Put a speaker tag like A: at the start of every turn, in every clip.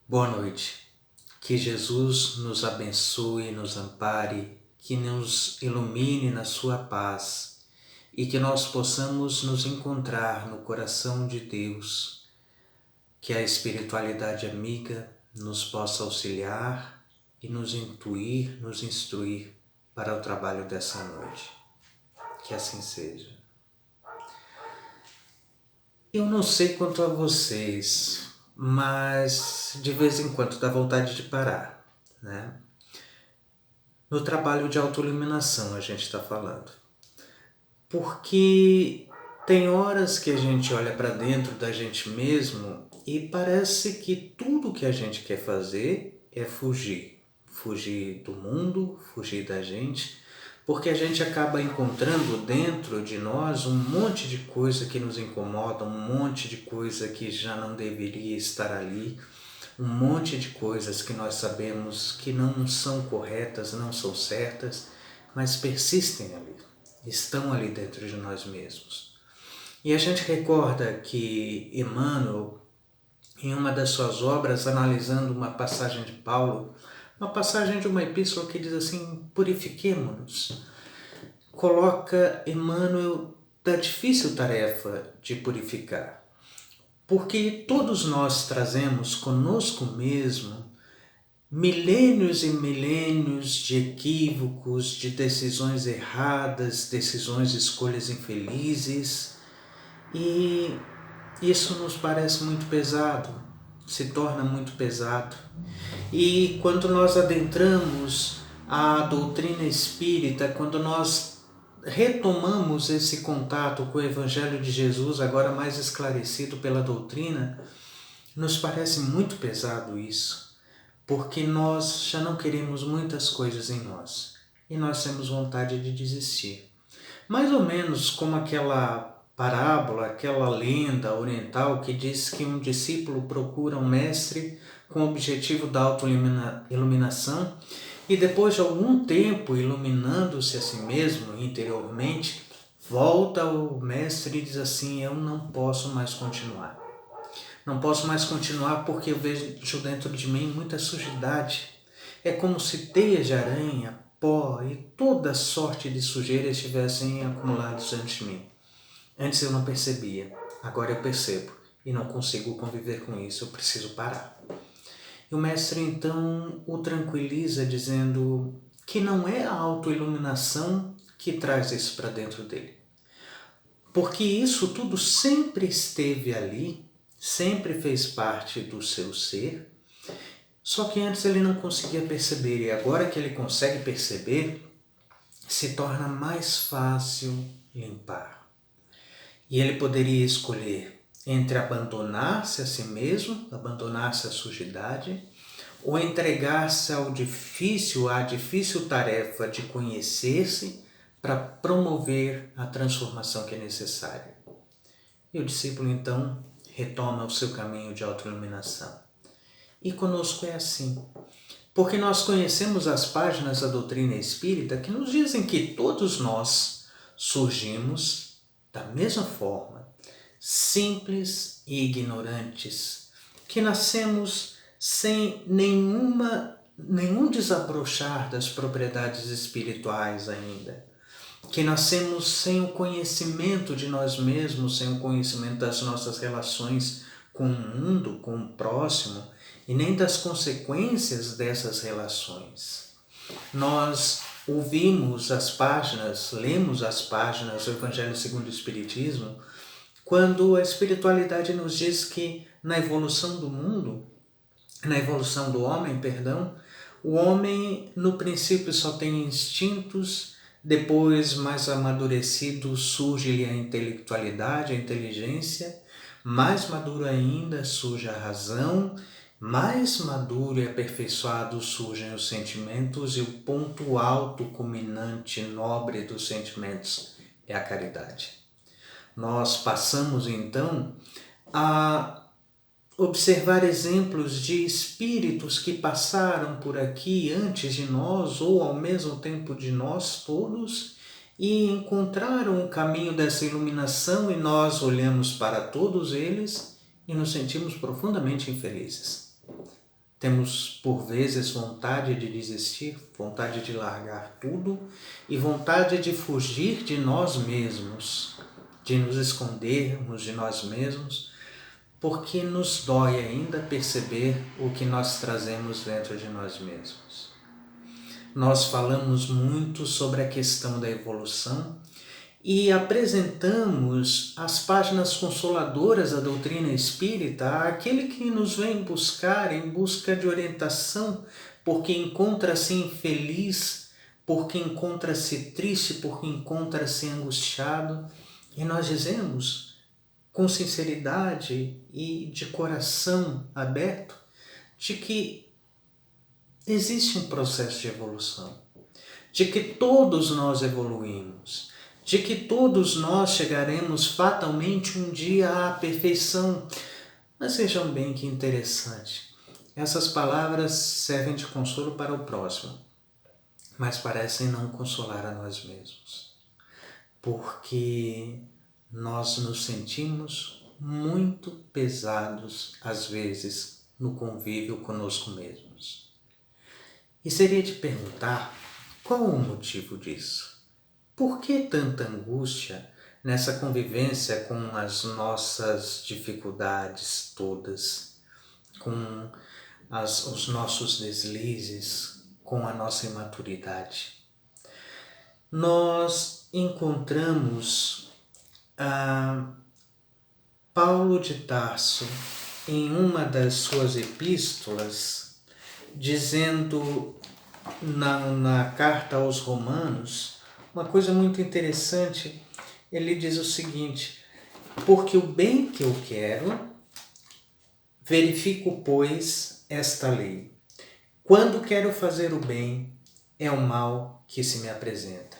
A: Boa noite. Que Jesus nos abençoe, nos ampare, que nos ilumine na sua paz e que nós possamos nos encontrar no coração de Deus, que a espiritualidade amiga nos possa auxiliar e nos intuir, nos instruir para o trabalho dessa noite. Que assim seja. Eu não sei quanto a vocês, mas de vez em quando dá vontade de parar, né? No trabalho de autoiluminação a gente está falando. Porque tem horas que a gente olha para dentro da gente mesmo e parece que tudo que a gente quer fazer é fugir. Fugir do mundo, fugir da gente, porque a gente acaba encontrando dentro de nós um monte de coisa que nos incomoda, um monte de coisa que já não deveria estar ali, um monte de coisas que nós sabemos que não são corretas, não são certas, mas persistem ali, estão ali dentro de nós mesmos. E a gente recorda que Emmanuel, em uma das suas obras, analisando uma passagem de Paulo, uma passagem de uma epístola que diz assim: purifiquemo-nos, coloca Emmanuel da difícil tarefa de purificar. Porque todos nós trazemos conosco mesmo milênios e milênios de equívocos, de decisões erradas, decisões e escolhas infelizes, e isso nos parece muito pesado, se torna muito pesado. E quando nós adentramos a doutrina espírita, quando nós retomamos esse contato com o Evangelho de Jesus, agora mais esclarecido pela doutrina, nos parece muito pesado isso, porque nós já não queremos muitas coisas em nós e nós temos vontade de desistir. Mais ou menos como aquela parábola, aquela lenda oriental que diz que um discípulo procura um mestre com o objetivo da autoiluminação e depois de algum tempo iluminando-se a si mesmo interiormente, volta ao mestre e diz assim: eu não posso mais continuar. Não posso mais continuar porque eu vejo dentro de mim muita sujidade. É como se teias de aranha, pó e toda sorte de sujeira estivessem acumulados diante de mim. Antes eu não percebia, agora eu percebo e não consigo conviver com isso, eu preciso parar. E o mestre então o tranquiliza dizendo que não é a autoiluminação que traz isso para dentro dele. Porque isso tudo sempre esteve ali, sempre fez parte do seu ser, só que antes ele não conseguia perceber, e agora que ele consegue perceber, se torna mais fácil limpar. E ele poderia escolher entre abandonar-se a si mesmo, abandonar-se à sujidade, ou entregar-se à difícil tarefa de conhecer-se para promover a transformação que é necessária. E o discípulo então retoma o seu caminho de autoiluminação. E conosco é assim, porque nós conhecemos as páginas da doutrina espírita que nos dizem que todos nós surgimos da mesma forma, simples e ignorantes, que nascemos sem nenhum desabrochar das propriedades espirituais ainda, que nascemos sem o conhecimento de nós mesmos, sem o conhecimento das nossas relações com o mundo, com o próximo, e nem das consequências dessas relações. Nós ouvimos as páginas, lemos as páginas do Evangelho segundo o Espiritismo, quando a espiritualidade nos diz que na evolução do mundo, na evolução do homem, o homem no princípio só tem instintos, depois mais amadurecido surge-lhe a intelectualidade, a inteligência, mais maduro ainda surge a razão, mais maduro e aperfeiçoado surgem os sentimentos e o ponto alto, culminante, nobre dos sentimentos é a caridade. Nós passamos então a observar exemplos de espíritos que passaram por aqui antes de nós ou ao mesmo tempo de nós todos e encontraram o caminho dessa iluminação, e nós olhamos para todos eles e nos sentimos profundamente infelizes. Temos, por vezes, vontade de desistir, vontade de largar tudo e vontade de fugir de nós mesmos, de nos escondermos de nós mesmos, porque nos dói ainda perceber o que nós trazemos dentro de nós mesmos. Nós falamos muito sobre a questão da evolução e apresentamos as páginas consoladoras da doutrina espírita àquele que nos vem buscar em busca de orientação, porque encontra-se infeliz, porque encontra-se triste, porque encontra-se angustiado. E nós dizemos, com sinceridade e de coração aberto, de que existe um processo de evolução, de que todos nós evoluímos, de que todos nós chegaremos fatalmente um dia à perfeição. Mas vejam bem que interessante. Essas palavras servem de consolo para o próximo, mas parecem não consolar a nós mesmos, porque nós nos sentimos muito pesados, às vezes, no convívio conosco mesmos. E seria de perguntar qual o motivo disso? Por que tanta angústia nessa convivência com as nossas dificuldades todas, com os nossos deslizes, com a nossa imaturidade? Nós encontramos Paulo de Tarso em uma das suas epístolas, dizendo na carta aos Romanos, uma coisa muito interessante. Ele diz o seguinte: porque o bem que eu quero, verifico, pois, esta lei. Quando quero fazer o bem, é o mal que se me apresenta.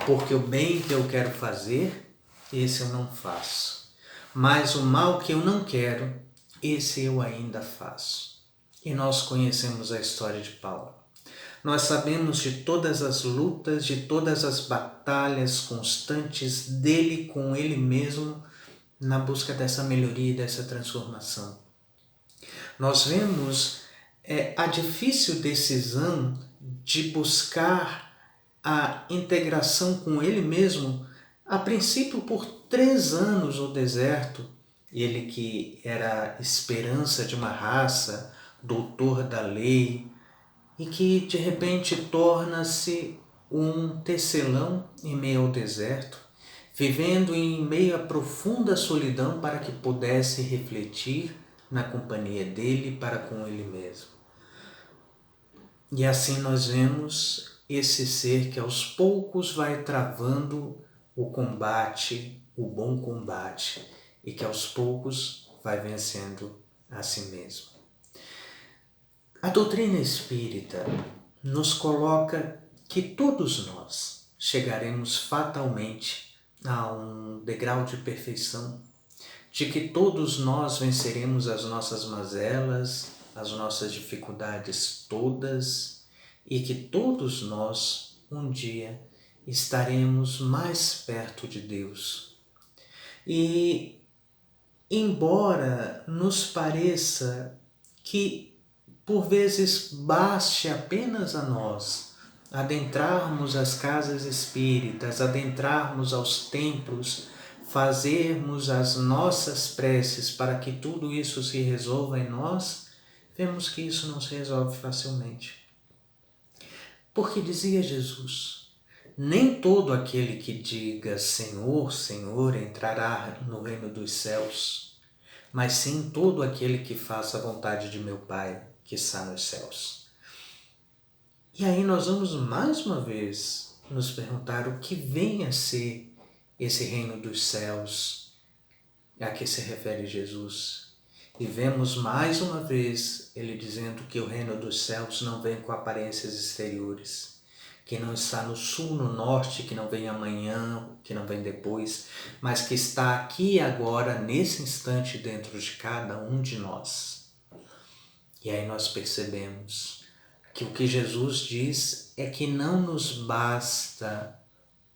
A: Porque o bem que eu quero fazer, esse eu não faço. Mas o mal que eu não quero, esse eu ainda faço. E nós conhecemos a história de Paulo. Nós sabemos de todas as lutas, de todas as batalhas constantes dele com ele mesmo na busca dessa melhoria e dessa transformação. Nós vemos a difícil decisão de buscar a integração com ele mesmo, a princípio por 3 anos no deserto, ele que era esperança de uma raça, doutor da lei, e que de repente torna-se um tecelão em meio ao deserto, vivendo em meio à profunda solidão para que pudesse refletir na companhia dele para com ele mesmo. E assim nós vemos esse ser que aos poucos vai travando o combate, o bom combate, e que aos poucos vai vencendo a si mesmo. A doutrina espírita nos coloca que todos nós chegaremos fatalmente a um degrau de perfeição, de que todos nós venceremos as nossas mazelas, as nossas dificuldades todas, e que todos nós um dia estaremos mais perto de Deus. E embora nos pareça que por vezes baste apenas a nós adentrarmos as casas espíritas, adentrarmos aos templos, fazermos as nossas preces para que tudo isso se resolva em nós, vemos que isso não se resolve facilmente. Porque dizia Jesus, nem todo aquele que diga Senhor, Senhor entrará no reino dos céus, mas sim todo aquele que faça a vontade de meu Pai que está nos céus. E aí nós vamos mais uma vez nos perguntar o que vem a ser esse reino dos céus a que se refere Jesus. E vemos mais uma vez ele dizendo que o reino dos céus não vem com aparências exteriores, que não está no sul, no norte, que não vem amanhã, que não vem depois, mas que está aqui agora, nesse instante, dentro de cada um de nós. E aí nós percebemos que o que Jesus diz é que não nos basta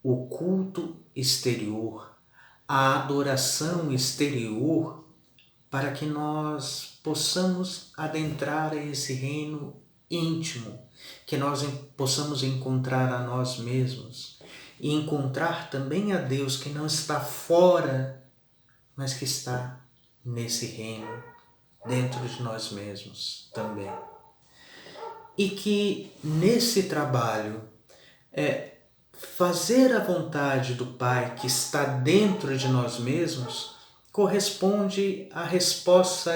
A: o culto exterior, a adoração exterior para que nós possamos adentrar esse reino íntimo, que nós possamos encontrar a nós mesmos e encontrar também a Deus que não está fora, mas que está nesse reino, dentro de nós mesmos também. E que nesse trabalho, fazer a vontade do Pai que está dentro de nós mesmos corresponde à resposta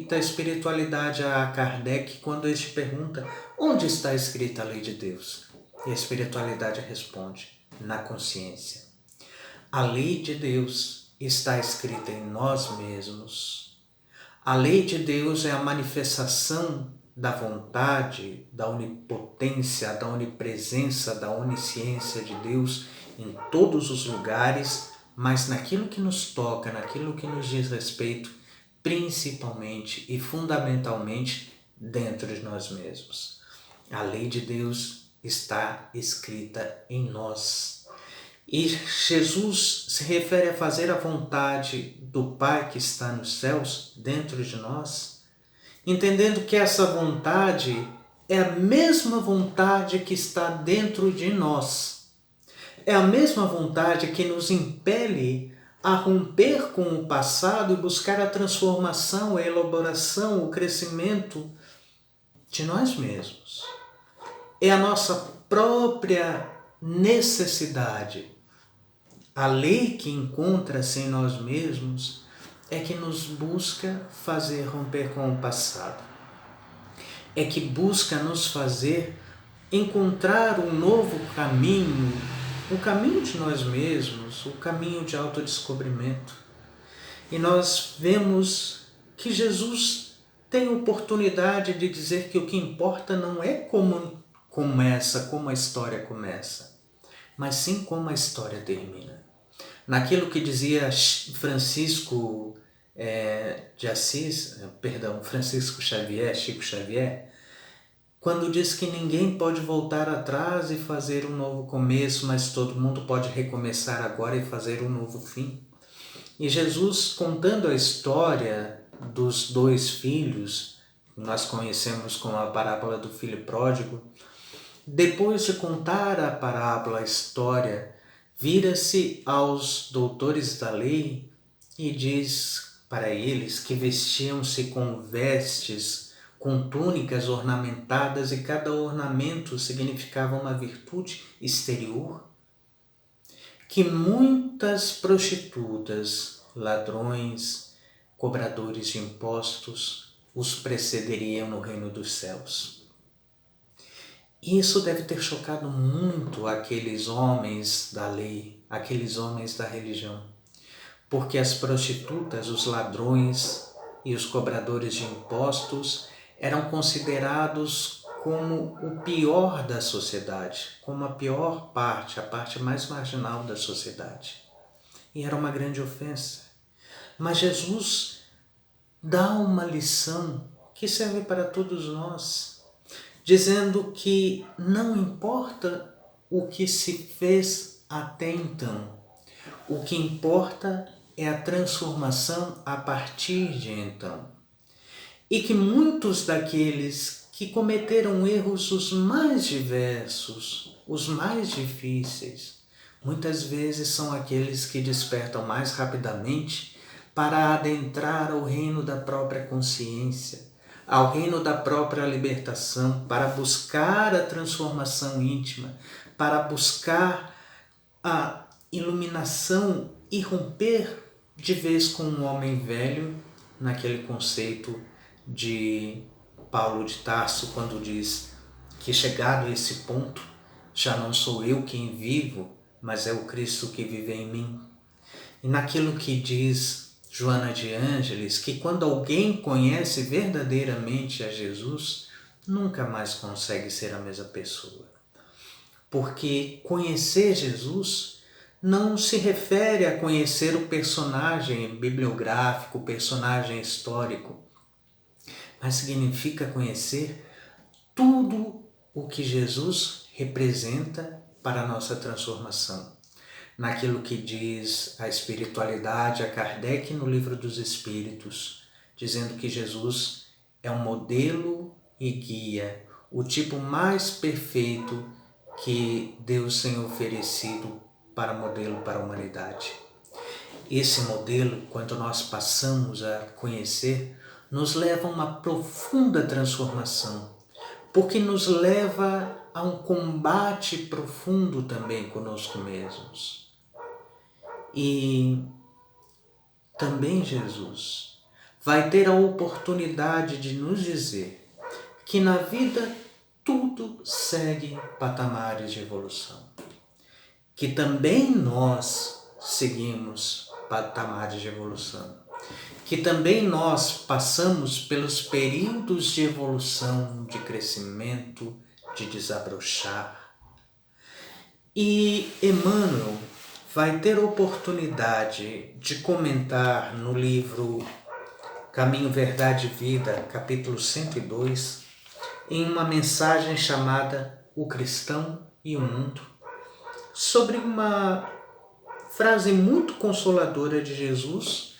A: da espiritualidade a Kardec quando este pergunta onde está escrita a lei de Deus? E a espiritualidade responde, na consciência. A lei de Deus está escrita em nós mesmos. A lei de Deus é a manifestação da vontade, da onipotência, da onipresença, da onisciência de Deus em todos os lugares, mas naquilo que nos toca, naquilo que nos diz respeito, principalmente e fundamentalmente dentro de nós mesmos. A lei de Deus está escrita em nós. E Jesus se refere a fazer a vontade do Pai que está nos céus dentro de nós, entendendo que essa vontade é a mesma vontade que está dentro de nós. É a mesma vontade que nos impele a romper com o passado e buscar a transformação, a elaboração, o crescimento de nós mesmos. É a nossa própria necessidade. A lei que encontra-se em nós mesmos é que nos busca fazer romper com o passado. É que busca nos fazer encontrar um novo caminho, o caminho de nós mesmos, o caminho de autodescobrimento. E nós vemos que Jesus tem a oportunidade de dizer que o que importa não é como começa, como a história começa, mas sim como a história termina. Naquilo que dizia Francisco Xavier, Chico Xavier, quando diz que ninguém pode voltar atrás e fazer um novo começo, mas todo mundo pode recomeçar agora e fazer um novo fim. E Jesus, contando a história dos dois filhos, nós conhecemos como a parábola do filho pródigo, depois de contar a parábola, a história, vira-se aos doutores da lei e diz para eles que vestiam-se com vestes, com túnicas ornamentadas, e cada ornamento significava uma virtude exterior, que muitas prostitutas, ladrões, cobradores de impostos os precederiam no reino dos céus. E isso deve ter chocado muito aqueles homens da lei, aqueles homens da religião, porque as prostitutas, os ladrões e os cobradores de impostos eram considerados como o pior da sociedade, como a pior parte, a parte mais marginal da sociedade. E era uma grande ofensa. Mas Jesus dá uma lição que serve para todos nós, dizendo que não importa o que se fez até então, o que importa é a transformação a partir de então. E que muitos daqueles que cometeram erros os mais diversos, os mais difíceis, muitas vezes são aqueles que despertam mais rapidamente para adentrar ao reino da própria consciência, ao reino da própria libertação, para buscar a transformação íntima, para buscar a iluminação e romper de vez com um homem velho, naquele conceito de Paulo de Tarso, quando diz que chegado a esse ponto, já não sou eu quem vivo, mas é o Cristo que vive em mim. E naquilo que diz Joana de Ângeles, que quando alguém conhece verdadeiramente a Jesus, nunca mais consegue ser a mesma pessoa. Porque conhecer Jesus não se refere a conhecer o personagem bibliográfico, o personagem histórico, mas significa conhecer tudo o que Jesus representa para a nossa transformação. Naquilo que diz a espiritualidade, a Kardec no Livro dos Espíritos, dizendo que Jesus é um modelo e guia, o tipo mais perfeito que Deus tem oferecido para modelo para a humanidade. Esse modelo, quando nós passamos a conhecer, nos leva a uma profunda transformação, porque nos leva a um combate profundo também conosco mesmos. E também Jesus vai ter a oportunidade de nos dizer que na vida tudo segue patamares de evolução, que também nós seguimos patamares de evolução, que também nós passamos pelos períodos de evolução, de crescimento, de desabrochar. E Emmanuel vai ter oportunidade de comentar no livro Caminho, Verdade e Vida, capítulo 102, em uma mensagem chamada O Cristão e o Mundo, sobre uma frase muito consoladora de Jesus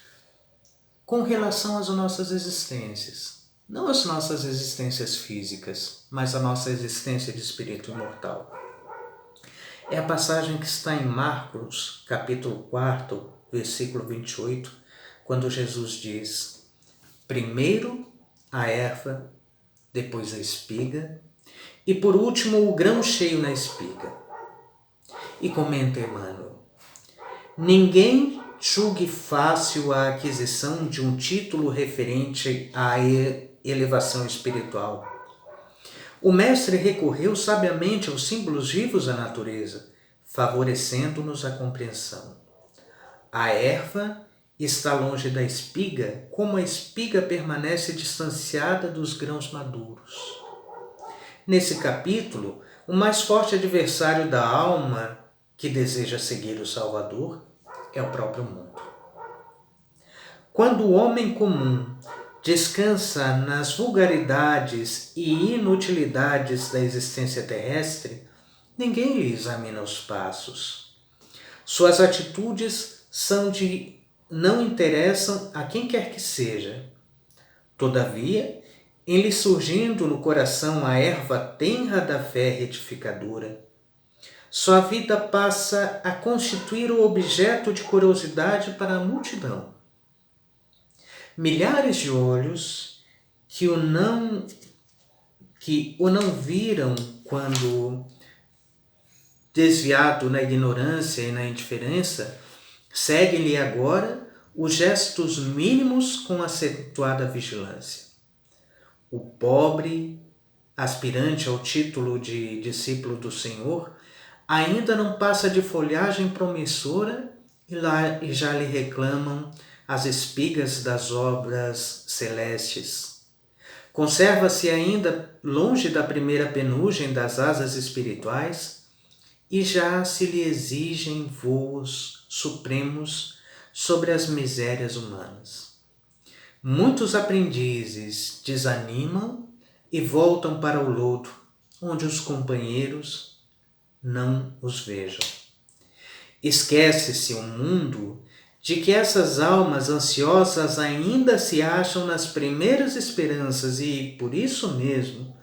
A: com relação às nossas existências. Não as nossas existências físicas, mas a nossa existência de espírito imortal. É a passagem que está em Marcos, capítulo 4, versículo 28, quando Jesus diz: primeiro a erva, depois a espiga, e por último o grão cheio na espiga. E comenta Emmanuel: ninguém julgue fácil a aquisição de um título referente à elevação espiritual. O mestre recorreu sabiamente aos símbolos vivos da natureza, favorecendo-nos a compreensão. A erva está longe da espiga, como a espiga permanece distanciada dos grãos maduros. Nesse capítulo, o mais forte adversário da alma que deseja seguir o Salvador é o próprio mundo. Quando o homem comum descansa nas vulgaridades e inutilidades da existência terrestre, ninguém lhe examina os passos. Suas atitudes não interessam a quem quer que seja. Todavia, em lhe surgindo no coração a erva tenra da fé retificadora, sua vida passa a constituir o objeto de curiosidade para a multidão. Milhares de olhos que o não viram quando desviado na ignorância e na indiferença, seguem-lhe agora os gestos mínimos com acentuada vigilância. O pobre, aspirante ao título de discípulo do Senhor, ainda não passa de folhagem promissora e já lhe reclamam as espigas das obras celestes. Conserva-se ainda longe da primeira penugem das asas espirituais e já se lhe exigem voos supremos sobre as misérias humanas. Muitos aprendizes desanimam e voltam para o lodo, onde os companheiros não os vejam. Esquece-se o mundo de que essas almas ansiosas ainda se acham nas primeiras esperanças e, por isso mesmo,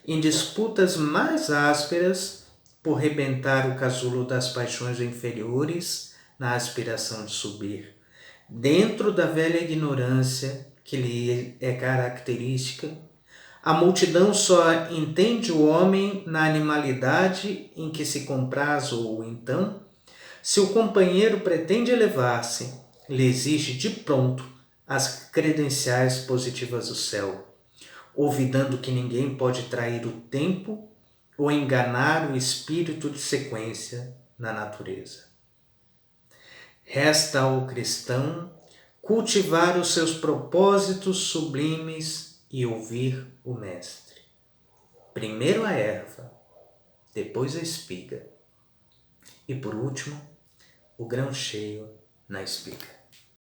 A: em disputas mais ásperas por rebentar o casulo das paixões inferiores na aspiração de subir, dentro da velha ignorância que lhe é característica. A multidão só entende o homem na animalidade em que se compraz ou então, se o companheiro pretende elevar-se, lhe exige de pronto as credenciais positivas do céu, olvidando que ninguém pode trair o tempo ou enganar o espírito de sequência na natureza. Resta ao cristão cultivar os seus propósitos sublimes e ouvir o Mestre. Primeiro a erva, depois a espiga e, por último, o grão cheio na espiga.